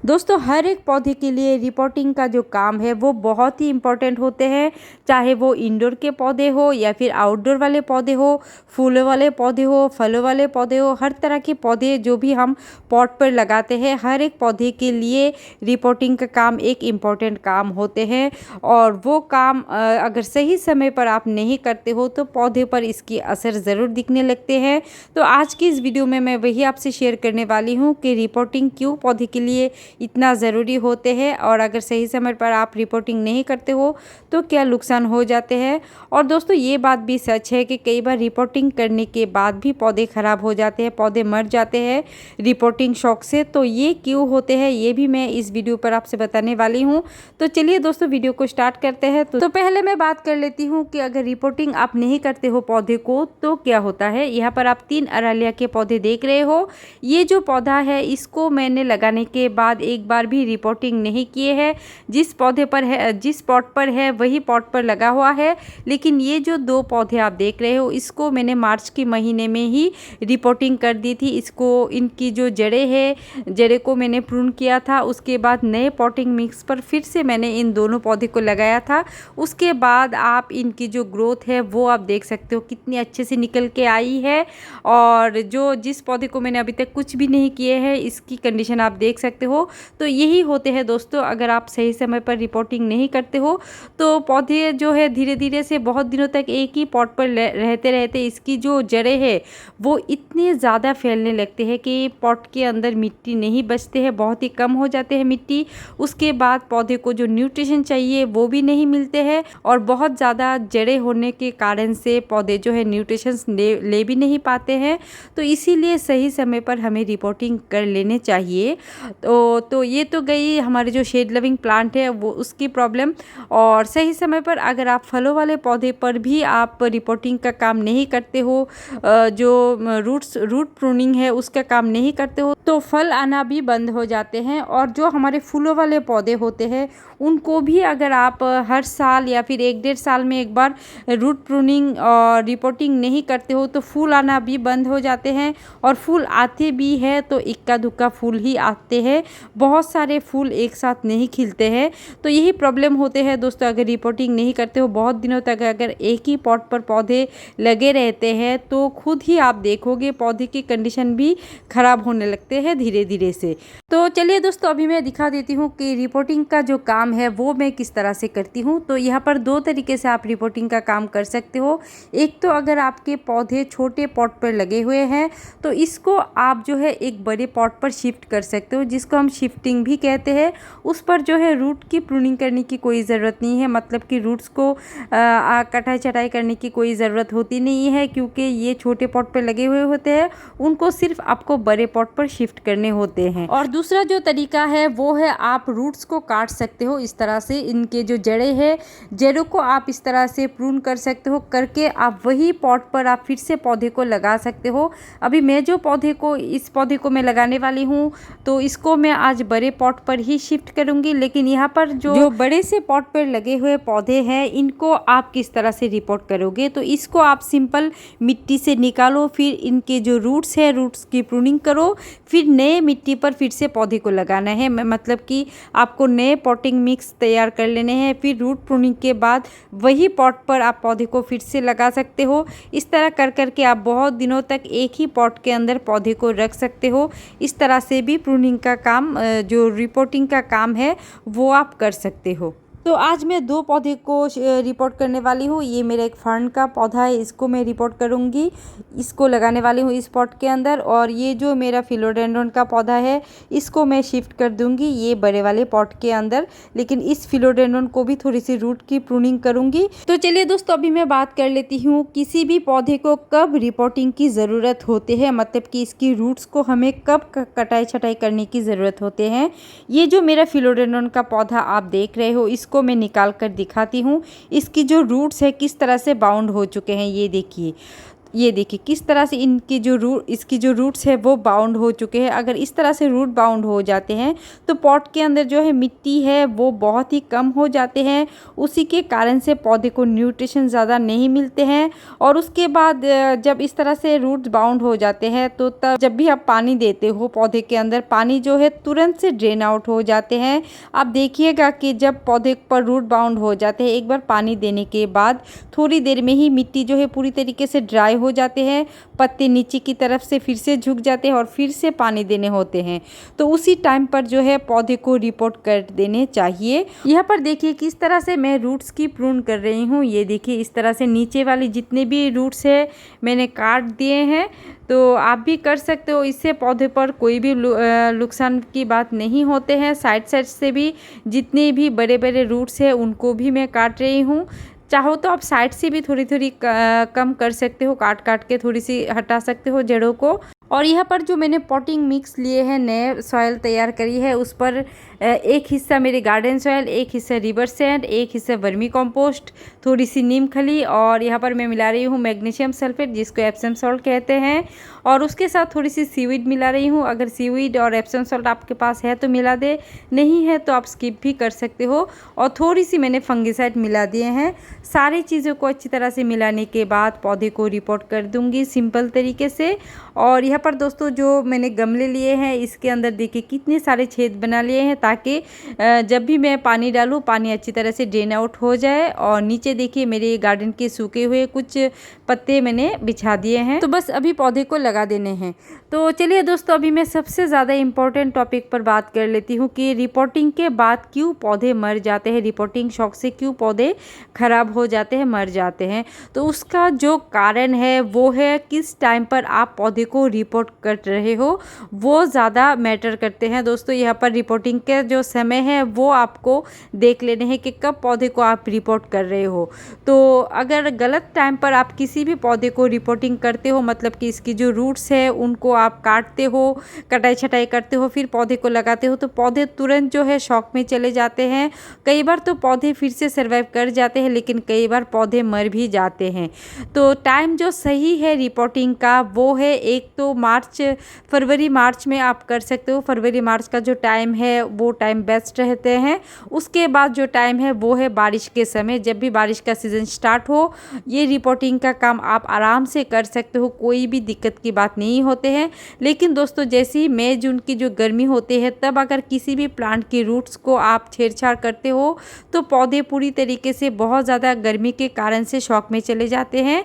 दोस्तों हर एक पौधे के लिए रिपोर्टिंग का जो काम है वो बहुत ही इम्पोर्टेंट होते हैं। चाहे वो इंडोर के पौधे हो या फिर आउटडोर वाले पौधे हो, फूलों वाले पौधे हो, फलों वाले पौधे हो, हर तरह के पौधे जो भी हम पॉट पर लगाते हैं, हर एक पौधे के लिए रिपोर्टिंग का काम एक इम्पोर्टेंट काम होते हैं। और वो काम अगर सही समय पर आप नहीं करते हो तो पौधे पर इसकी असर ज़रूर दिखने लगते हैं। तो आज की इस वीडियो में मैं वही आपसे शेयर करने वाली हूँ कि रिपोर्टिंग क्यों पौधे के लिए इतना ज़रूरी होते हैं और अगर सही समय पर आप रिपोर्टिंग नहीं करते हो तो क्या नुकसान हो जाते हैं। और दोस्तों ये बात भी सच है कि कई बार रिपोर्टिंग करने के बाद भी पौधे ख़राब हो जाते हैं, पौधे मर जाते हैं रिपोर्टिंग शॉक से। तो ये क्यों होते हैं ये भी मैं इस वीडियो पर आपसे बताने वाली हूँ। तो चलिए दोस्तों वीडियो को स्टार्ट करते हैं। तो पहले मैं बात कर लेती हूँ कि अगर रिपोर्टिंग आप नहीं करते हो पौधे को तो क्या होता है। यहाँ पर आप 3 अरालिया के पौधे देख रहे हो। ये जो पौधा है इसको मैंने लगाने के बाद एक बार भी रिपोर्टिंग नहीं किए है। जिस पौधे पर है, जिस पॉट पर है वही पॉट पर लगा हुआ है। लेकिन ये जो 2 पौधे आप देख रहे हो इसको मैंने मार्च के महीने में ही रिपोर्टिंग कर दी थी। इसको इनकी जो जड़ें है, जड़ें को मैंने प्रून किया था। उसके बाद नए पॉटिंग मिक्स पर फिर से मैंने इन दोनों पौधे को लगाया था। उसके बाद आप इनकी जो ग्रोथ है वो आप देख सकते हो कितनी अच्छे से निकल के आई है। और जिस पौधे को मैंने अभी तक कुछ भी नहीं किए हैं इसकी कंडीशन आप देख सकते हो। तो यही होते हैं दोस्तों, अगर आप सही समय पर रिपोर्टिंग नहीं करते हो तो पौधे जो है धीरे धीरे से बहुत दिनों तक एक ही पॉट पर रहते रहते इसकी जो जड़ें हैं वो इतने ज़्यादा फैलने लगते हैं कि पॉट के अंदर मिट्टी नहीं बचते हैं, बहुत ही कम हो जाते हैं मिट्टी। उसके बाद पौधे को जो न्यूट्रिशन चाहिए वो भी नहीं मिलते हैं और बहुत ज़्यादा जड़ें होने के कारण से पौधे जो है न्यूट्रिशन ले भी नहीं पाते हैं। तो इसीलिए सही समय पर हमें रिपोर्टिंग कर लेने चाहिए। तो ये तो गई हमारे जो शेड लविंग प्लांट है वो उसकी प्रॉब्लम। और सही समय पर अगर आप फलों वाले पौधे पर भी आप रिपोर्टिंग का काम नहीं करते हो, जो रूट प्रूनिंग है उसका काम नहीं करते हो तो फल आना भी बंद हो जाते हैं। और जो हमारे फूलों वाले पौधे होते हैं उनको भी अगर आप हर साल या फिर 1-1.5 साल में एक बार रूट प्रूनिंग और रिपोर्टिंग नहीं करते हो तो फूल आना भी बंद हो जाते हैं। और फूल आते भी है तो इक्का दुक्का फूल ही आते हैं, बहुत सारे फूल एक साथ नहीं खिलते हैं। तो यही प्रॉब्लम होते हैं दोस्तों, अगर रिपोर्टिंग नहीं करते हो बहुत दिनों तक अगर एक ही पॉट पर पौधे लगे रहते हैं तो खुद ही आप देखोगे पौधे की कंडीशन भी ख़राब होने लगते हैं धीरे धीरे से। तो चलिए दोस्तों अभी मैं दिखा देती हूँ कि रिपोर्टिंग का जो काम है वो मैं किस तरह से करती हूँ। तो यहाँ पर 2 तरीके से आप रिपोर्टिंग का काम कर सकते हो। एक तो अगर आपके पौधे छोटे पॉट पर लगे हुए हैं तो इसको आप जो है एक बड़े पॉट पर शिफ्ट कर सकते हो, जिसको हम शिफ्टिंग भी कहते हैं। उस पर जो है रूट की प्रूनिंग करने की कोई ज़रूरत नहीं है, मतलब कि रूट्स को कटाई छटाई करने की कोई ज़रूरत होती नहीं है क्योंकि ये छोटे पॉट पर लगे हुए होते हैं। उनको सिर्फ आपको बड़े पॉट पर शिफ्ट करने होते हैं। और दूसरा जो तरीका है वो है आप रूट्स को काट सकते हो इस तरह से। इनके जो जड़ें हैं, जड़ों को आप इस तरह से प्रून कर सकते हो, करके आप वही पॉट पर आप फिर से पौधे को लगा सकते हो। अभी मैं जो इस पौधे को मैं लगाने वाली हूँ तो इसको मैं आज बड़े पॉट पर ही शिफ्ट करूँगी। लेकिन यहाँ पर जो बड़े से पॉट पर लगे हुए पौधे हैं इनको आप किस तरह से रिपोर्ट करोगे, तो इसको आप सिंपल मिट्टी से निकालो, फिर इनके जो रूट्स है रूट्स की प्रूनिंग करो, फिर नए मिट्टी पर फिर से पौधे को लगाना है। मतलब कि आपको नए पॉटिंग मिक्स तैयार कर लेने हैं। फिर रूट प्रूनिंग के बाद वही पॉट पर आप पौधे को फिर से लगा सकते हो। इस तरह कर करके आप बहुत दिनों तक एक ही पॉट के अंदर पौधे को रख सकते हो। इस तरह से भी प्रूनिंग का काम, जो रिपोर्टिंग का काम है वो आप कर सकते हो। तो आज मैं 2 पौधे को रिपोर्ट करने वाली हूँ। ये मेरा एक फर्न का पौधा है, इसको मैं रिपोर्ट करूँगी, इसको लगाने वाली हूँ इस पॉट के अंदर। और ये जो मेरा फिलोडेंड्रन का पौधा है इसको मैं शिफ्ट कर दूँगी ये बड़े वाले पॉट के अंदर। लेकिन इस फिलोडेंड्रन को भी थोड़ी सी रूट की प्रूनिंग करूँगी। तो चलिए दोस्तों अभी मैं बात कर लेती हूँ किसी भी पौधे को कब रिपोर्टिंग की ज़रूरत होती है, मतलब कि इसकी रूट्स को हमें कब कटाई छटाई करने की ज़रूरत होते हैं। ये जो मेरा फिलोडेंड्रन का पौधा आप देख रहे हो इसको मैं निकाल कर दिखाती हूँ। इसकी जो रूट्स है किस तरह से बाउंड हो चुके हैं ये देखिए। ये देखिए किस तरह से इसकी जो रूट्स है वो बाउंड हो चुके हैं। अगर इस तरह से रूट बाउंड हो जाते हैं तो पॉट के अंदर जो है मिट्टी है वो बहुत ही कम हो जाते हैं। उसी के कारण से पौधे को न्यूट्रिशन ज़्यादा नहीं मिलते हैं। और उसके बाद जब इस तरह से रूट्स बाउंड हो जाते हैं तो तब जब भी आप पानी देते हो पौधे के अंदर, पानी जो है तुरंत से ड्रेन आउट हो जाते हैं। आप देखिएगा कि जब पौधे पर रूट बाउंड हो जाते हैं, एक बार पानी देने के बाद थोड़ी देर में ही मिट्टी जो है पूरी तरीके से ड्राई हो जाते हैं, पत्ते नीचे की तरफ से फिर से झुक जाते हैं और फिर से पानी देने होते हैं। तो उसी टाइम पर जो है पौधे को रिपोर्ट कर देने चाहिए। यहाँ पर देखिए किस तरह से मैं रूट्स की प्रून कर रही हूँ। ये देखिए इस तरह से नीचे वाली जितने भी रूट्स है मैंने काट दिए हैं। तो आप भी कर सकते हो, इससे पौधे पर कोई भी नुकसान की बात नहीं होते हैं। साइड से भी जितने भी बड़े बड़े रूट्स हैं उनको भी मैं काट रही हूँ। चाहो तो आप साइड से भी थोड़ी थोड़ी कम कर सकते हो, काट के थोड़ी सी हटा सकते हो जड़ों को। और यहाँ पर जो मैंने पॉटिंग मिक्स लिए हैं, नए सॉइल तैयार करी है, उस पर एक हिस्सा मेरी गार्डन सॉइल, एक हिस्सा रिवर सैंड, एक हिस्सा वर्मी कंपोस्ट, थोड़ी सी नीम खली और यहाँ पर मैं मिला रही हूँ मैग्नीशियम सल्फेट जिसको एप्सम सॉल्ट कहते हैं। और उसके साथ थोड़ी सी सीवीड मिला रही हूँ। अगर सीवीड और एप्सम सॉल्ट आपके पास है तो मिला दे, नहीं है तो आप स्किप भी कर सकते हो। और थोड़ी सी मैंने फंगिसाइड मिला दिए हैं। सारी चीज़ों को अच्छी तरह से मिलाने के बाद पौधे को रिपोर्ट कर दूँगी सिंपल तरीके से। और यहाँ पर दोस्तों जो मैंने गमले लिए हैं इसके अंदर देखिए कितने सारे छेद बना लिए हैं ताकि जब भी मैं पानी डालूँ पानी अच्छी तरह से ड्रेन आउट हो जाए। और नीचे देखिए मेरे गार्डन के सूखे हुए कुछ पत्ते मैंने बिछा दिए हैं, तो बस अभी पौधे को लगा देने हैं। तो चलिए दोस्तों अभी मैं सबसे ज़्यादा इम्पोर्टेंट टॉपिक पर बात कर लेती हूँ कि रिपोर्टिंग के बाद क्यों पौधे मर जाते हैं, रिपोर्टिंग शॉक से क्यों पौधे ख़राब हो जाते हैं, मर जाते हैं। तो उसका जो कारण है वो है किस टाइम पर आप पौधे को रिपोर्ट कर रहे हो, वो ज़्यादा मैटर करते हैं दोस्तों। यहाँ पर रिपोर्टिंग के जो समय है वो आपको देख लेने हैं कि कब पौधे को आप रिपोर्ट कर रहे हो। तो अगर गलत टाइम पर आप किसी भी पौधे को रिपोर्टिंग करते हो, मतलब कि इसकी जो रूट्स है उनको आप काटते हो, कटाई छटाई करते हो, फिर पौधे को लगाते हो, तो पौधे तुरंत जो है शॉक में चले जाते हैं। कई बार तो पौधे फिर से सर्वाइव कर जाते हैं लेकिन कई बार पौधे मर भी जाते हैं। तो टाइम जो सही है रिपोर्टिंग का वो है, एक तो फरवरी मार्च में आप कर सकते हो। फरवरी मार्च का जो टाइम है वो टाइम बेस्ट रहते हैं। उसके बाद जो टाइम है वो है बारिश के समय, जब भी बारिश का सीज़न स्टार्ट हो ये रिपोर्टिंग का काम आप आराम से कर सकते हो, कोई भी दिक्कत की बात नहीं होते हैं। लेकिन दोस्तों जैसे ही मई जून की जो गर्मी होती है तब अगर किसी भी प्लांट की रूट्स को आप छेड़छाड़ करते हो तो पौधे पूरी तरीके से बहुत ज़्यादा गर्मी के कारण से शॉक में चले जाते हैं।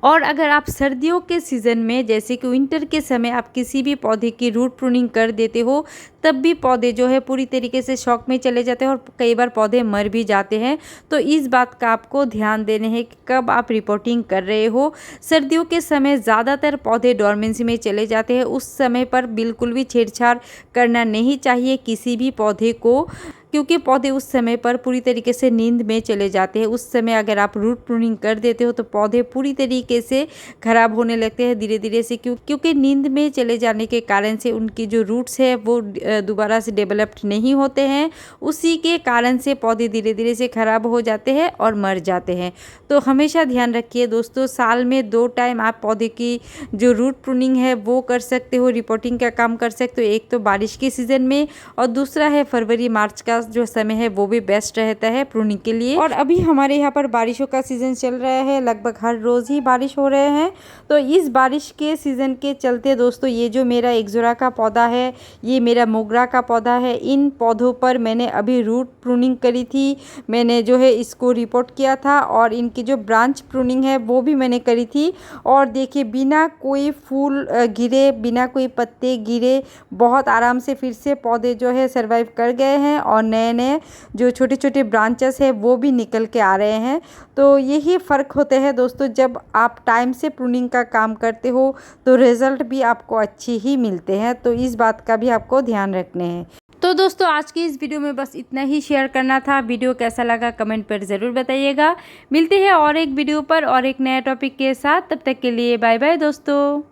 और अगर आप सर्दियों के सीज़न में जैसे कि विंटर के समय आप किसी भी पौधे की रूट प्रूनिंग कर देते हो तब भी पौधे जो है पूरी तरीके से शॉक में चले जाते हैं और कई बार पौधे मर भी जाते हैं। तो इस बात का आपको ध्यान देने हैं कि कब आप रिपोर्टिंग कर रहे हो। सर्दियों के समय ज़्यादातर पौधे डोरमेंसी में चले जाते हैं, उस समय पर बिल्कुल भी छेड़छाड़ करना नहीं चाहिए किसी भी पौधे को, क्योंकि पौधे उस समय पर पूरी तरीके से नींद में चले जाते हैं। उस समय अगर आप रूट प्रूनिंग कर देते हो तो पौधे पूरी तरीके से ख़राब होने लगते हैं धीरे धीरे से, क्योंकि नींद में चले जाने के कारण से उनकी जो रूट्स है वो दोबारा से डेवलप्ड नहीं होते हैं। उसी के कारण से पौधे धीरे धीरे से ख़राब हो जाते हैं और मर जाते हैं। तो हमेशा ध्यान रखिए दोस्तों, साल में 2 टाइम आप पौधे की जो रूट प्रूनिंग है वो कर सकते हो, रिपोर्टिंग का काम कर सकते हो। एक तो बारिश के सीज़न में और दूसरा है फरवरी मार्च का जो समय है वो भी बेस्ट रहता है प्रूनिंग के लिए। और अभी हमारे यहाँ पर बारिशों का सीज़न चल रहा है, लगभग हर रोज़ ही बारिश हो रहे हैं। तो इस बारिश के सीज़न के चलते दोस्तों ये जो मेरा एक्जोरा का पौधा है, ये मेरा मोगरा का पौधा है, इन पौधों पर मैंने अभी रूट प्रूनिंग करी थी। मैंने जो है इसको रिपोर्ट किया था और इनकी जो ब्रांच प्रूनिंग है वो भी मैंने करी थी। और देखिए बिना कोई फूल गिरे, बिना कोई पत्ते गिरे बहुत आराम से फिर से पौधे जो है सर्वाइव कर गए हैं और नए नए जो छोटे छोटे ब्रांचेस है वो भी निकल के आ रहे हैं। तो यही फ़र्क होते हैं दोस्तों, जब आप टाइम से प्रूनिंग का काम करते हो तो रिज़ल्ट भी आपको अच्छे ही मिलते हैं। तो इस बात का भी आपको ध्यान रखने हैं। तो दोस्तों आज की इस वीडियो में बस इतना ही शेयर करना था। वीडियो कैसा लगा कमेंट पर ज़रूर बताइएगा। मिलते हैं और एक वीडियो पर और एक नया टॉपिक के साथ, तब तक के लिए बाय बाय दोस्तों।